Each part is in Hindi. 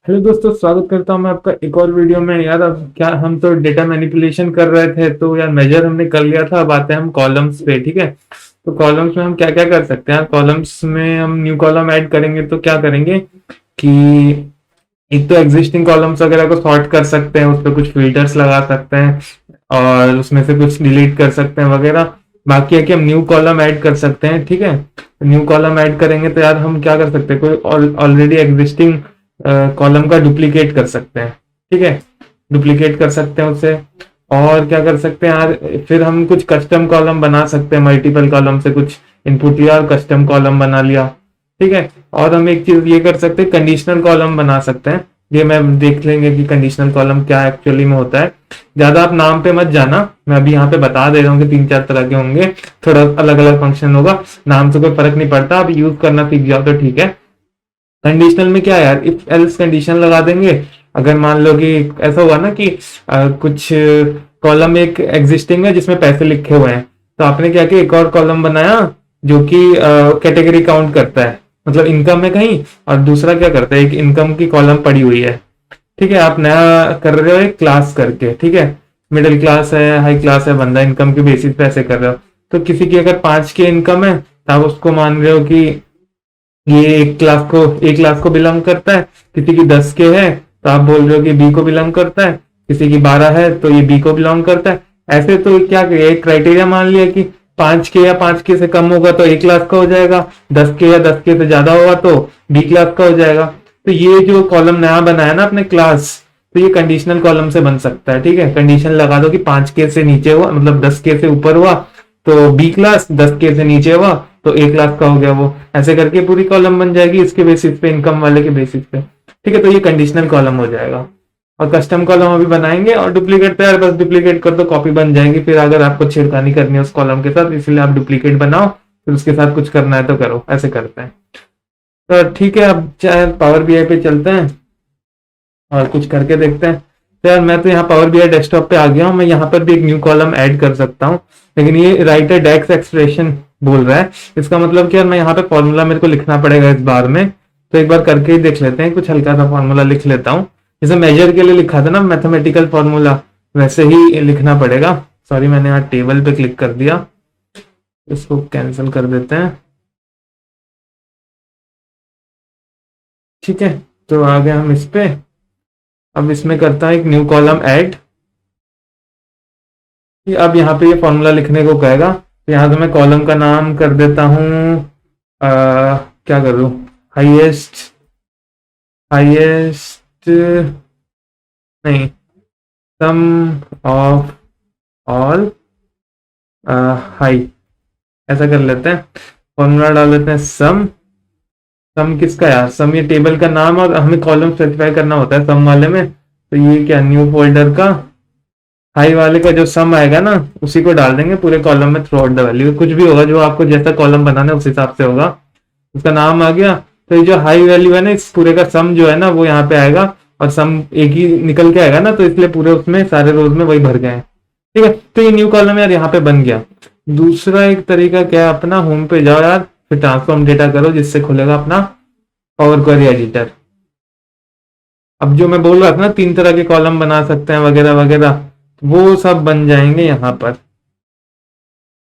हेलो दोस्तों, स्वागत करता हूं मैं आपका एक और वीडियो में। यार अब क्या, हम तो डेटा मैनिपुलेशन कर रहे थे तो यार मेजर हमने कर लिया था। अब आते हैं हम कॉलम्स पे। ठीक है, तो कॉलम्स में हम क्या क्या कर सकते हैं। कॉलम्स में हम न्यू कॉलम ऐड करेंगे तो क्या करेंगे कि एक तो एग्जिस्टिंग कॉलम्स वगैरह को सॉर्ट कर सकते हैं, उस पर कुछ फिल्टर्स लगा सकते हैं और उसमें से कुछ डिलीट कर सकते हैं वगैरह। बाकी है कि हम न्यू कॉलम ऐड कर सकते हैं। ठीक है, न्यू कॉलम ऐड करेंगे तो यार हम क्या कर सकते हैं, कोई ऑलरेडी एग्जिस्टिंग कॉलम का डुप्लीकेट कर सकते हैं। ठीक है, डुप्लीकेट कर सकते हैं उससे। और क्या कर सकते हैं यार, फिर हम कुछ कस्टम कॉलम बना सकते हैं। मल्टीपल कॉलम से कुछ इनपुट लिया और कस्टम कॉलम बना लिया। ठीक है, और हम एक चीज ये कर सकते हैं, कंडीशनल कॉलम बना सकते हैं। ये मैं देख लेंगे कि कंडीशनल कॉलम क्या एक्चुअली में होता है। ज्यादा आप नाम पे मत जाना, मैं अभी यहाँ पे बता दे रहा हूँ कि 3-4 तरह के होंगे। थोड़ा अलग अलग फंक्शन होगा, नाम से कोई फर्क नहीं पड़ता, आप यूज करना सीख जाओ तो ठीक है। कंडीशनल में क्या है यार, इफ एल्स कंडीशन लगा देंगे। अगर मान लो कि ऐसा हुआ ना कि कुछ कॉलम एक एग्जिस्टिंग है जिसमें पैसे लिखे हुए हैं, तो आपने क्या किया, एक और कॉलम बनाया जो कि कैटेगरी काउंट करता है, मतलब इनकम है कहीं, और दूसरा क्या करता है, एक इनकम की कॉलम पड़ी हुई है। ठीक है, आप नया कर रहे हो एक क्लास करके। ठीक है, मिडिल क्लास है, हाई क्लास है बंदा, इनकम के बेसिस पे ऐसे कर रहे हो। तो किसी की अगर 5 की इनकम है तो आप उसको मान रहे हो कि ये एक लाख को बिलोंग करता है। किसी की 10 के है तो आप बोल रहे हो कि बी को बिलोंग करता है। किसी की 12 है तो ये बी को बिलोंग करता है। ऐसे तो क्या एक क्राइटेरिया मान लिया कि 5 के या 5 के से कम होगा तो 1 लाख का हो जाएगा, 10 के या 10 के से ज्यादा होगा तो बी क्लास का हो जाएगा। तो ये जो कॉलम नया बनाया ना अपने क्लास, तो ये कंडीशनल कॉलम से बन सकता है। ठीक है, कंडीशन लगा दो कि 5 के से नीचे हुआ, मतलब 10 के से ऊपर हुआ तो बी क्लास, 10 के से नीचे हुआ तो 1 लाख का हो गया वो। ऐसे करके पूरी कॉलम बन जाएगी इसके बेसिस पे, इनकम वाले के बेसिस पे। ठीक है, तो ये कंडीशनल कॉलम हो जाएगा। और कस्टम कॉलम अभी बनाएंगे, और डुप्लीकेट तो यार बस डुप्लीकेट कर दो, कॉपी बन जाएंगी। फिर अगर आपको छेड़खानी करनी है उस कॉलम के साथ, इसलिए आप डुप्लीकेट बनाओ, फिर उसके साथ कुछ करना है तो करो। ऐसे करते हैं। तो ठीक है, अब चाहे पावर बीआई पे चलते हैं और कुछ करके देखते हैं। तो यार मैं तो यहाँ पावर बीआई डेस्कटॉप पे आ गया हूँ। मैं यहाँ पर भी एक न्यू कॉलम ऐड कर सकता हूँ, लेकिन ये राइटर डेक्स एक्सप्रेशन बोल रहा है। इसका मतलब कि यार मैं यहाँ पे फॉर्मूला मेरे को लिखना पड़ेगा इस बार में। तो एक बार करके ही देख लेते हैं, कुछ हल्का सा फॉर्मूला लिख लेता हूँ। जैसे मेजर के लिए लिखा था ना मैथमेटिकल फॉर्मूला, वैसे ही लिखना पड़ेगा। सॉरी, मैंने यहाँ टेबल पे क्लिक कर दिया, इसको कैंसिल कर देते हैं। ठीक है, तो आ गए हम इस पे। अब इसमें करता है एक न्यू कॉलम ऐड। अब यहाँ पे ये फॉर्मूला लिखने को कहेगा, तो यहाँ से मैं कॉलम का नाम कर देता हूँ, क्या करूँ, हाईएस्ट, हाईएस्ट नहीं, सम ऑफ ऑल हाई, ऐसा कर लेते हैं। फॉर्मूला डाल देते हैं सम। सम किसका यार, सम ये टेबल का नाम, और हमें कॉलम स्पेसिफाई करना होता है सम वाले में। तो ये क्या, न्यू फोल्डर का हाई वाले का जो सम आएगा ना, उसी को डाल देंगे पूरे कॉलम में थ्रू आउट द वैल्यू। कुछ भी होगा, जो आपको जैसा कॉलम बनाना है उस हिसाब से होगा। उसका नाम आ गया। तो ये जो हाई वैल्यू है ना, इस पूरे का सम जो है ना वो यहाँ पे आएगा, और सम एक ही निकल के आएगा ना, तो इसलिए पूरे उसमें सारे रोज में वही भर गए हैं। ठीक है, तो ये न्यू कॉलम यार यहाँ पे बन गया। दूसरा एक तरीका क्या है, अपना होम पे जाओ यार, फिर ट्रांसफॉर्म डेटा करो, जिससे खुलेगा अपना पावर क्वेरी एडिटर। अब जो मैं बोल रहा था ना 3 तरह के कॉलम बना सकते हैं वगैरह वगैरह, वो सब बन जाएंगे यहाँ पर।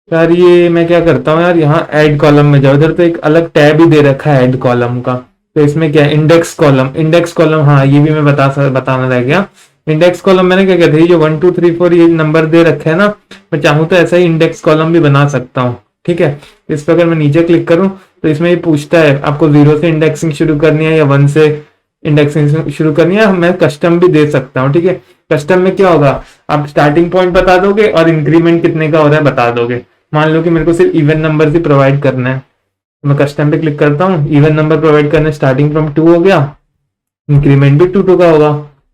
यार ये मैं क्या करता हूँ यार, यहाँ ऐड कॉलम में जाओ, इधर तो एक अलग टैब ही दे रखा है ऐड कॉलम का। तो इसमें क्या है, इंडेक्स कॉलम, इंडेक्स कॉलम, हाँ ये भी मैं बताना रह गया। इंडेक्स कॉलम मैंने क्या कहते हैं, जो 1 2 3 4 ये नंबर दे रखे हैं ना, मैं चाहूँ तो ऐसा ही इंडेक्स कॉलम भी बना सकता हूँ। ठीक है, इस पर अगर मैं नीचे क्लिक करूँ तो इसमें ये पूछता है आपको 0 से इंडेक्सिंग शुरू करनी है या 1 से इंडेक्सिंग शुरू करनी है। मैं कस्टम भी दे सकता हूँ। ठीक है, कस्टम में क्या होगा, आप स्टार्टिंग पॉइंट बता दोगे और इंक्रीमेंट कितने का हो रहा है बता दोगे। मान लो कि मेरे को सिर्फ इवन नंबर ही प्रोवाइड करना है, तो मैं कस्टम पे क्लिक करता हूँ, इवन नंबर प्रोवाइड करना, स्टार्टिंग फ्रॉम 2 हो गया, इंक्रीमेंट भी 2 2 का होगा।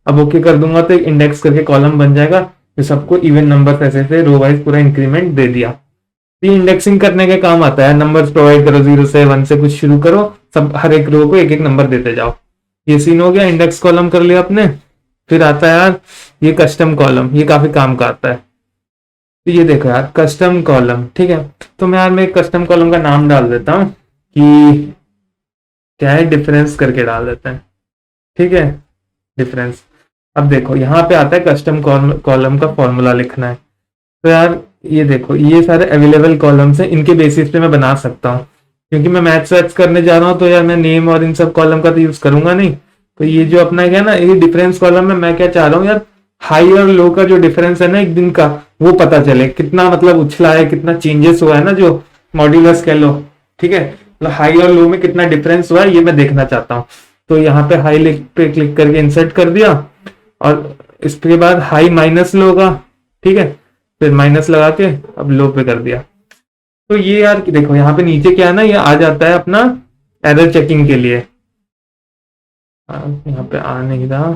अब ओके कर दूंगा तो एक इंडेक्स करके कॉलम बन जाएगा, जो सबको इवन नंबर ऐसे से रो वाइज पूरा इंक्रीमेंट दे दिया। ये इंडेक्सिंग करने के काम आता है, नंबर्स प्रोवाइड करो, 0 से 1 से कुछ शुरू करो, सब हर एक रो को एक एक नंबर देते जाओ। ये सीन हो गया, इंडेक्स कॉलम कर लिया आपने। फिर आता है यार ये कस्टम कॉलम, ये काफी काम का आता है। तो ये देखो यार कस्टम कॉलम। ठीक है, तो मैं यार मैं कस्टम कॉलम का नाम डाल देता हूँ कि क्या है, डिफरेंस करके डाल देते हैं। ठीक है, डिफरेंस। अब देखो यहाँ पे आता है कस्टम कॉलम का फॉर्मूला लिखना है। तो यार ये देखो, ये सारे अवेलेबल कॉलम्स हैं, इनके बेसिस पे मैं बना सकता हूँ। क्योंकि मैं मैथ्स वैथ्स करने जा रहा हूँ तो यार मैं नेम और इन सब कॉलम का तो यूज करूंगा नहीं। तो ये जो अपना क्या ना, ये डिफरेंस कॉलम में मैं क्या चाह रहा हूँ यार, हाई और लो का जो डिफरेंस है ना एक दिन का, वो पता चले कितना मतलब उछला है, कितना चेंजेस हुआ है ना, जो मॉड्यूलस कह लो। ठीक है, मतलब हाई और लो में कितना डिफरेंस हुआ है ये मैं देखना चाहता हूँ। तो यहाँ पे हाई पे क्लिक करके इंसर्ट कर दिया, और इसके बाद हाई माइनस लो का, ठीक है, फिर माइनस लगा के अब लो पे कर दिया। तो ये यार देखो यहाँ पे नीचे क्या है ना, ये आ जाता है अपना एरर चेकिंग के लिए। यहाँ पे आ नहीं रहा,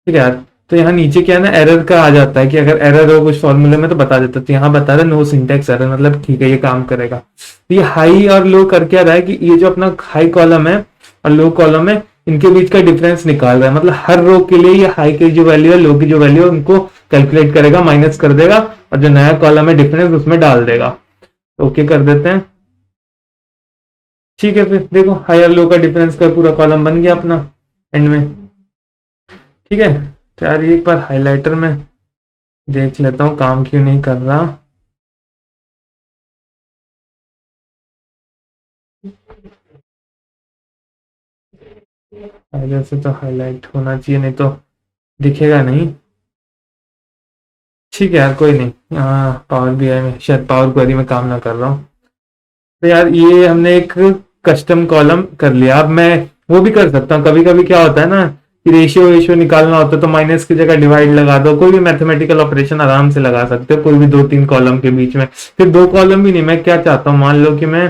ठीक है यार। तो यहाँ नीचे क्या है ना, एरर का आ जाता है कि अगर एरर हो कुछ फॉर्मूले में तो बता देता है। तो यहाँ बता रहा है नो सिंटेक्स एरर, मतलब ठीक है ये काम करेगा। तो ये हाई और लो कर क्या रहा है कि ये जो अपना हाई कॉलम है और लो कॉलम है, इनके बीच का डिफरेंस निकाल रहा है। मतलब हर रो के लिए ये हाई की जो वैल्यू है, लो की जो वैल्यू है, उनको कैलकुलेट करेगा, माइनस कर देगा, और जो नया कॉलम है डिफरेंस उसमें डाल देगा। ओके कर देते हैं, ठीक है। फिर देखो हाई और लो का डिफरेंस का पूरा कॉलम बन गया अपना एंड में, ठीक है। तो यार एक बार हाइलाइटर में देख लेता हूँ काम क्यों नहीं कर रहा। पहले से तो हाईलाइट होना चाहिए, नहीं तो दिखेगा नहीं। ठीक है यार कोई नहीं, हाँ पावर बीआई में शायद पावर क्वेरी में काम ना कर रहा हूँ। तो यार ये हमने एक कस्टम कॉलम कर लिया। अब मैं वो भी कर सकता हूँ, कभी कभी क्या होता है ना कि रेशियो रेशियो निकालना होता है तो माइनस की जगह डिवाइड लगा दो। कोई भी मैथमेटिकल ऑपरेशन आराम से लगा सकते हो, कोई भी दो तीन कॉलम के बीच में। फिर दो कॉलम भी नहीं, मैं क्या चाहता हूँ, मान लो कि मैं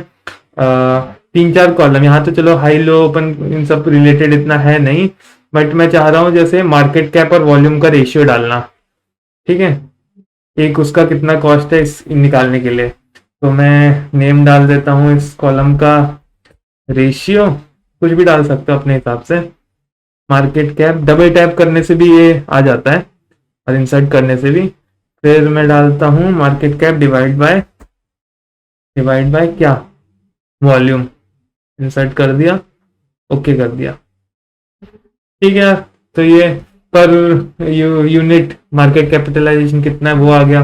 तीन चार कॉलम, यहाँ तो चलो हाई लो ओपन इन सब रिलेटेड इतना है नहीं, बट मैं चाह रहा हूँ जैसे मार्केट कैप और वॉल्यूम का रेशियो डालना, ठीक है। एक उसका कितना कॉस्ट है इस निकालने के लिए। तो मैं नेम डाल देता हूँ इस कॉलम का, रेशियो कुछ भी डाल सकते हो अपने हिसाब से। मार्केट कैप डबल टैप करने से भी ये आ जाता है, और इंसर्ट करने से भी। फिर मैं डालता हूँ मार्केट कैप डिवाइड बाय क्या, वॉल्यूम। इंसर्ट कर दिया, ओके कर दिया, ठीक है। तो ये पर यूनिट मार्केट कैपिटलाइजेशन कितना है वो आ गया।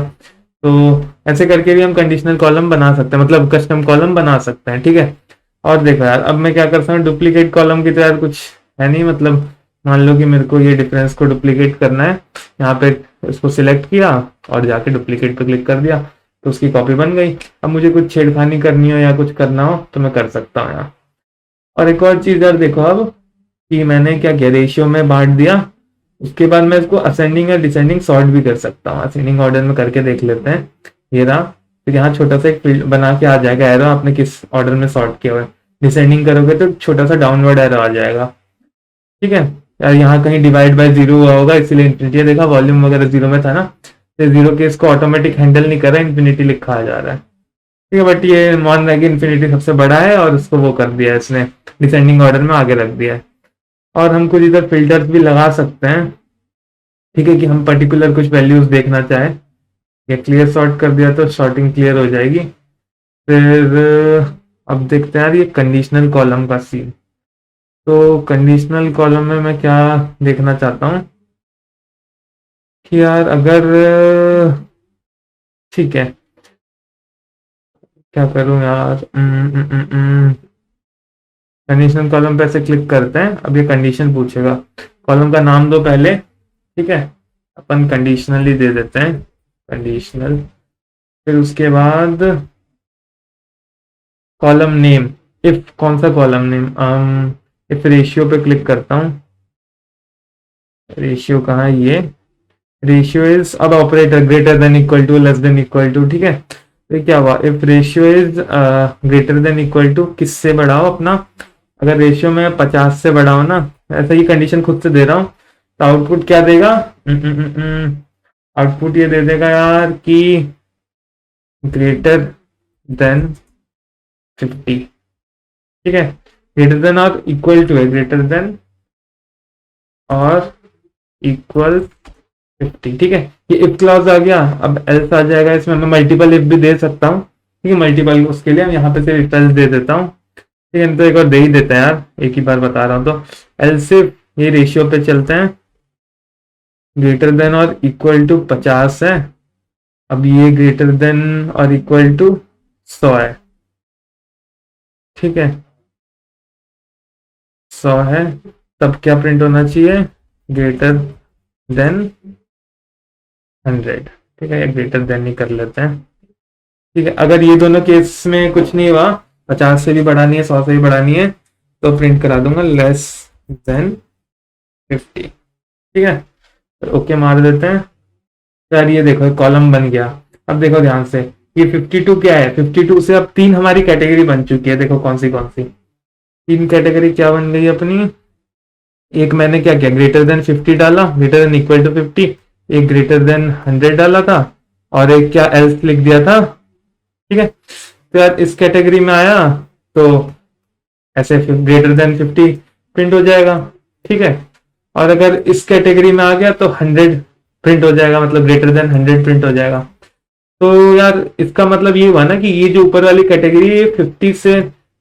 तो ऐसे करके भी हम कंडीशनल कॉलम बना सकते हैं, मतलब कस्टम कॉलम बना सकते हैं, ठीक है। और देखो यार अब मैं क्या करता हूँ, डुप्लीकेट कॉलम की तो यार कुछ है नहीं। मतलब मान लो कि मेरे को ये डिफरेंस को डुप्लीकेट करना है, यहाँ पे इसको सिलेक्ट किया और जाके डुप्लीकेट पे क्लिक कर दिया, तो उसकी कॉपी बन गई। अब मुझे कुछ छेड़खानी करनी हो या कुछ करना हो तो मैं कर सकता हूँ यहाँ। और एक और चीज यार देखो, अब कि मैंने क्या किया, रेशियो में बांट दिया, उसके बाद मैं इसको असेंडिंग या डिसेंडिंग सॉर्ट भी कर सकता हूँ। असेंडिंग ऑर्डर में करके देख लेते हैं, ये रहा। फिर यहाँ छोटा सा एक फील्ड बना के आ जाएगा एरो, आपने किस ऑर्डर में सॉर्ट किया हुआ है। डिसेंडिंग करोगे तो छोटा सा डाउनवर्ड एरो आ जाएगा, ठीक है। यार यहाँ कहीं डिवाइड बाय जीरो हुआ होगा इसीलिए इन्फिनिटी, देखा वॉल्यूम वगैरह जीरो में था ना, तो जीरो के इसको ऑटोमेटिक हैंडल नहीं कर रहा है, इन्फिनिटी लिखा आ जा रहा है, ठीक है। बट ये मान रहा है कि इन्फिनिटी सबसे बड़ा है और उसको वो कर दिया है इसने, डिसेंडिंग ऑर्डर में आगे रख दिया है। और हम कुछ इधर फिल्टर्स भी लगा सकते हैं, ठीक है, कि हम पर्टिकुलर कुछ वैल्यूज देखना चाहें। ये क्लियर सॉर्ट कर दिया तो सॉर्टिंग क्लियर हो जाएगी। फिर अब देखते हैं यार ये कंडीशनल कॉलम का सीन। तो कंडीशनल कॉलम में मैं क्या देखना चाहता हूँ कि यार अगर ठीक है, क्या करूँ यार, कंडीशनल कॉलम पे ऐसे क्लिक करते हैं। अब ये कंडीशन पूछेगा, कॉलम का नाम दो पहले, ठीक है। अपन कंडीशनली दे देते हैं, कंडीशनल। फिर उसके बाद कॉलम नेम, इफ कौन सा कॉलम नेम, इफ रेशियो पे क्लिक करता हूँ। रेशियो कहाँ है, ये रेशियो इज, अब operator greater than equal to less than equal to, ठीक है। तो क्या हुआ, if ratio is greater than equal to, किससे बड़ा हो अपना, अगर रेशियो में 50 से बड़ा हो ना, ऐसा ही कंडीशन खुद से दे रहा हूँ, तो आउटपुट क्या देगा, आउटपुट ये दे देगा यार कि ग्रेटर देन 50, ठीक है। ग्रेटर देन और इक्वल टू है, ग्रेटर देन और इक्वल 50, ठीक है। ये इफ क्लॉज आ गया, अब एल्स आ जाएगा इसमें। मैं मल्टीपल इफ भी दे सकता हूँ, ठीक है। मल्टीपल उसके लिए यहाँ पे सिर्फ इफ एल्स दे देता हूँ, ठीक है। तो एक और दे ही देता है यार, एक ही बार बता रहा हूँ। तो एल्स इफ ये रेशियो पे चलते हैं, ग्रेटर देन और इक्वल टू 50 है, अब ये ग्रेटर देन और इक्वल टू 100 है, ठीक है 100 है, तब क्या प्रिंट होना चाहिए, ग्रेटर देन 100, ठीक है, ग्रेटर देन ही कर लेते हैं, ठीक है। अगर ये दोनों केस में कुछ नहीं हुआ, 50 से भी बढ़ानी है 100 से भी बढ़ानी है, तो प्रिंट करा दूंगा लेस देन 50, ठीक है, ओके मार देते हैं। यार ये देखो कॉलम बन गया। अब देखो ध्यान से, ये 52 क्या है, 52 से अब 3 हमारी कैटेगरी बन चुकी है, देखो कौन सी 3 कैटेगरी क्या बन गई अपनी। एक मैंने क्या किया, ग्रेटर देन 50 डाला, ग्रेटर देन इक्वल टू 50, एक ग्रेटर देन 100 डाला था, और एक क्या एल्स लिख दिया था, ठीक है। तो यार इस कैटेगरी में आया तो ऐसे ग्रेटर देन 50 प्रिंट हो जाएगा, ठीक है। और अगर इस कैटेगरी में आ गया तो 100 प्रिंट हो जाएगा, मतलब ग्रेटर देन 100 प्रिंट हो जाएगा। तो यार इसका मतलब ये हुआ ना कि ये जो ऊपर वाली कैटेगरी है 50 से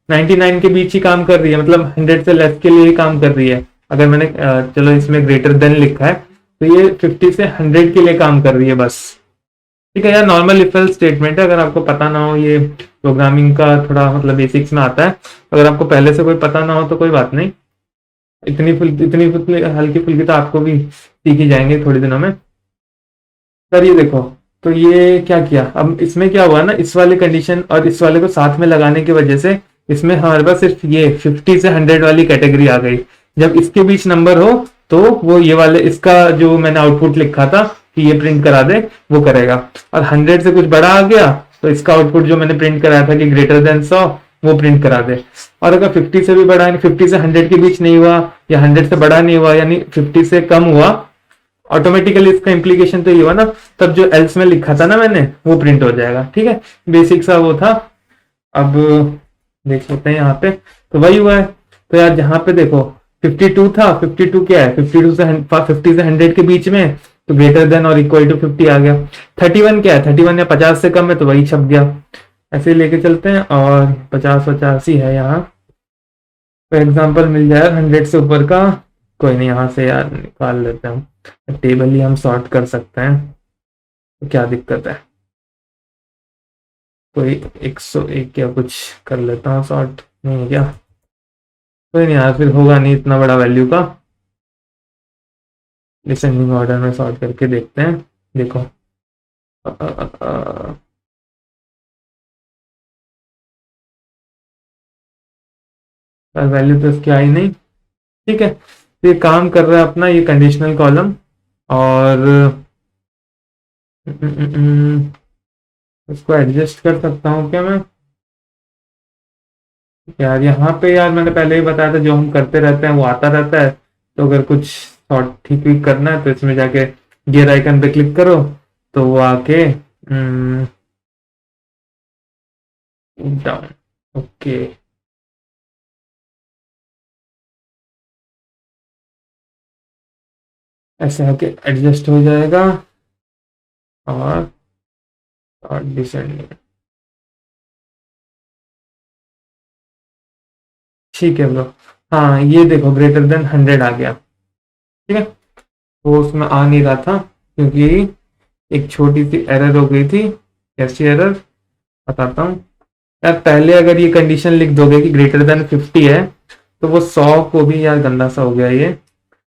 99 के बीच ही काम कर रही है, मतलब 100 से लेस के लिए ही काम कर रही है। अगर मैंने चलो इसमें ग्रेटर देन लिखा है तो ये 50 से 100 के लिए काम कर रही है बस, ठीक है। यार नॉर्मल इफ एल्स स्टेटमेंट है, अगर आपको पता ना हो, ये प्रोग्रामिंग का थोड़ा मतलब बेसिक्स में आता है, अगर आपको पहले से कोई पता ना हो तो कोई बात नहीं, इतनी हल्की फुल्की तो आपको भी सीखी जाएंगे थोड़ी दिनों में। सर ये देखो, तो ये क्या किया, अब इसमें क्या हुआ ना, इस वाले कंडीशन और इस वाले को साथ में लगाने की वजह से इसमें हमारे पास सिर्फ ये 50 से 100 वाली कैटेगरी आ गई। जब इसके बीच नंबर हो तो वो ये वाले, इसका जो मैंने आउटपुट लिखा था कि ये प्रिंट करा दे वो करेगा, और 100 से कुछ बड़ा आ गया तो इसका आउटपुट जो मैंने प्रिंट कराया था कि ग्रेटर देन 100 वो प्रिंट करा दे। और अगर 50 से भी बड़ा, यानी 50 से 100 के बीच नहीं हुआ या 100 से बड़ा नहीं हुआ, यानी 50 से कम हुआ, ऑटोमेटिकली इसका इम्प्लीकेशन तो ये हुआ ना, तब जो एल्स में लिखा था ना मैंने वो प्रिंट हो जाएगा, ठीक है। बेसिक सा वो था। अब देख सकते हैं यहाँ पे, तो वही हुआ है। तो यार जहाँ पे देखो 52 था, 52 क्या है, 52 से 50 से 100 के बीच में, तो ग्रेटर देन और इक्वल टू 50 आ गया। 31 क्या है, 31 या 50 से कम है तो वही छप गया। ऐसे ही लेके चलते हैं, और 50 ही है यहाँ, तो एग्जाम्पल मिल जाए 100 से ऊपर का, कोई नहीं यहाँ से यार निकाल लेते हैं, टेबल ही हम सॉर्ट कर सकते हैं, तो क्या दिक्कत है, कोई 101 या कुछ कर लेता हूँ सॉर्ट, नहीं है क्या, कोई नहीं यार फिर होगा नहीं इतना बड़ा वैल्यू का। डिसेंडिंग ऑर्डर में सॉर्ट करके देखते हैं, देखो वैल्यू तो इसकी आई नहीं, ठीक है। तो ये काम कर रहा है अपना ये कंडीशनल कॉलम, और इसको एडजस्ट कर सकता हूँ क्या मैं, यार यहाँ पे यार मैंने पहले ही बताया था जो हम करते रहते हैं वो आता रहता है। तो अगर कुछ सॉर्ट ठीक ठीक करना है तो इसमें जाके गियर आइकन पे क्लिक करो, तो वो आके डाउन, ओके ऐसे आके एडजस्ट हो जाएगा, और डिसेंडिंग, ठीक है ब्रो। हाँ ये देखो ग्रेटर देन 100 आ गया, ठीक है। वो उसमें आ नहीं रहा था क्योंकि एक छोटी सी एरर हो गई थी। कैसी एरर बताता हूँ यार, पहले अगर ये कंडीशन लिख दोगे कि ग्रेटर देन 50 है तो वो 100 को भी यार गंदा सा हो गया ये।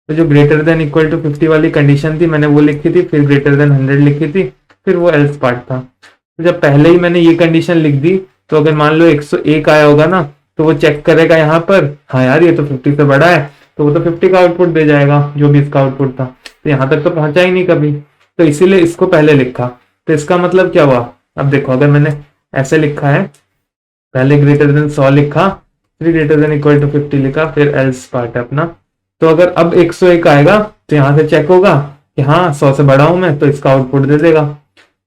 तो जो ग्रेटर देन इक्वल टू 50 वाली कंडीशन थी मैंने वो लिखी थी, फिर ग्रेटर देन 100 लिखी थी, फिर वो एल्स पार्ट था। तो जब पहले ही मैंने ये कंडीशन लिख दी तो अगर मान लो 101 आया होगा ना तो वो चेक करेगा यहाँ पर, हाँ यार ये तो 50 से बड़ा है, तो वो तो 50 का आउटपुट दे जाएगा जो भी इसका आउटपुट था। तो यहाँ तक तो पहुंचा ही नहीं कभी, तो इसीलिए इसको पहले लिखा। तो इसका मतलब क्या हुआ, अब देखो अगर मैंने ऐसे लिखा है, पहले ग्रेटर देन 100 लिखा, फिर ग्रेटर देन इक्वल टू 50 लिखा, फिर एल्स पार्ट है अपना। तो अगर अब 101 आएगा तो यहाँ से चेक होगा कि हाँ 100 से बड़ा हूं मैं, तो इसका आउटपुट दे देगा।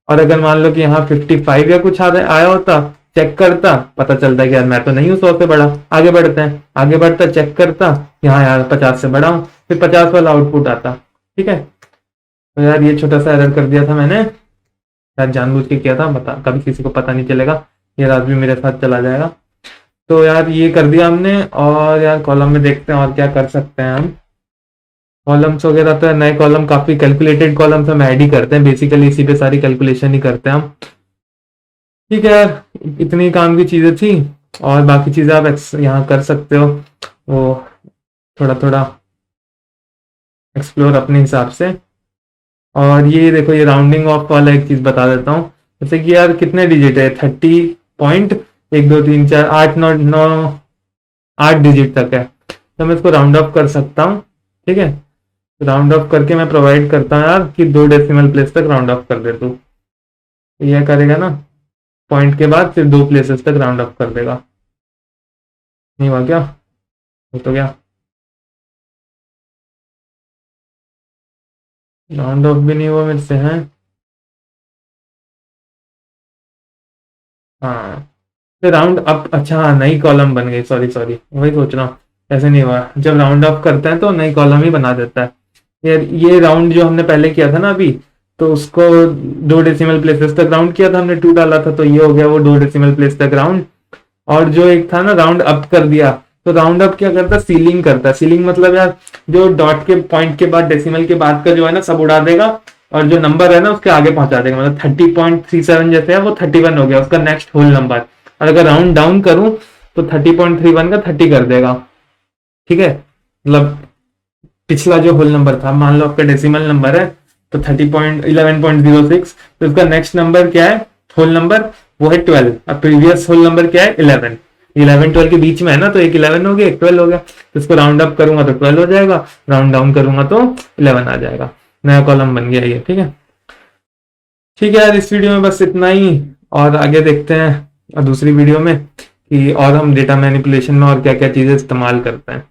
और अगर मान लो कि यहाँ 55 या कुछ आया होता, चेक करता, पता चलता है कि यार मैं तो नहीं हूँ 100 से बड़ा, आगे बढ़ते हैं, आगे बढ़ता चेक करता यहाँ यार 50 से बड़ा हूँ, फिर 50 वाला आउटपुट आता, ठीक है। तो यार ये छोटा सा एरर कर दिया था मैंने, यार जानबूझ के किया था, बता कभी किसी को पता नहीं चलेगा, ये रात भी मेरे साथ चला जाएगा। तो यार ये कर दिया हमने, और यार कॉलम में देखते हैं और क्या कर सकते हैं हम। कॉलम्स वगैरह तो नए कॉलम काफी कैलकुलेटेड कॉलम्स हम ऐड ही करते हैं, बेसिकली इसी पे सारी कैलकुलेशन ही करते हैं हम। ठीक है यार, इतनी काम की चीजें थी, और बाकी चीजें आप यहाँ कर सकते हो, वो थोड़ा थोड़ा एक्सप्लोर अपने हिसाब से। और ये देखो, ये राउंडिंग ऑफ वाला एक चीज बता देता हूँ। जैसे कि यार कितने डिजिट है, 30.1 2 3 4 8 9 9 8 डिजिट तक है, तो मैं इसको राउंड ऑफ कर सकता हूँ। ठीक है, राउंड ऑफ करके मैं प्रोवाइड करता हूँ यार कि 2 डेसिमल प्लेस तक राउंड ऑफ कर दे तू। यह करेगा ना, पॉइंट के बाद फिर 2 प्लेसेस तक राउंड ऑफ कर देगा। नहीं हुआ क्या? हो तो गया। राउंड ऑफ भी नहीं हुआ मेरे से है। हाँ, तो राउंड अप, अच्छा हाँ, नई कॉलम बन गई, सॉरी सॉरी, वही सोच रहा हूँ। ऐसे नहीं हुआ, जब राउंड ऑफ करते हैं तो नई कॉलम ही बना देता है। ये राउंड जो हमने पहले किया था ना अभी, तो उसको 2 डेसिमल प्लेसेस तक राउंड किया था हमने, 2 डाला था, तो ये हो गया वो 2 डेसिमल प्लेस तक राउंड। और जो एक था ना राउंड अप कर दिया, तो राउंड अप क्या करता है, सीलिंग करता है। सीलिंग मतलब यार जो डॉट के पॉइंट के बाद डेसिमल के बाद का जो है ना सब उड़ा देगा, और जो नंबर है ना उसके आगे पहुंचा देगा। मतलब 30.37 जैसे है वो 31 हो गया, उसका नेक्स्ट होल नंबर। और अगर राउंड डाउन करूं तो 30.31 का 30 कर देगा। ठीक है, मतलब पिछला जो होल नंबर था, मान लो आपका डेसिमल नंबर है तो 30.11.06, तो उसका नेक्स्ट नंबर क्या है, होल नंबर, वो है 12। अब प्रीवियस होल नंबर क्या है, 11। 11 12 के बीच में है ना, तो एक 11 हो गया, एक 12 हो गया, तो इसको राउंड अप करूंगा तो 12 हो जाएगा, राउंड डाउन करूंगा तो 11 आ जाएगा। नया कॉलम बन गया ये। ठीक है, ठीक है यार, इस वीडियो में बस इतना ही, और आगे देखते हैं दूसरी वीडियो में कि और हम डेटा मैनिपुलेशन में और क्या क्या चीजें इस्तेमाल करते हैं।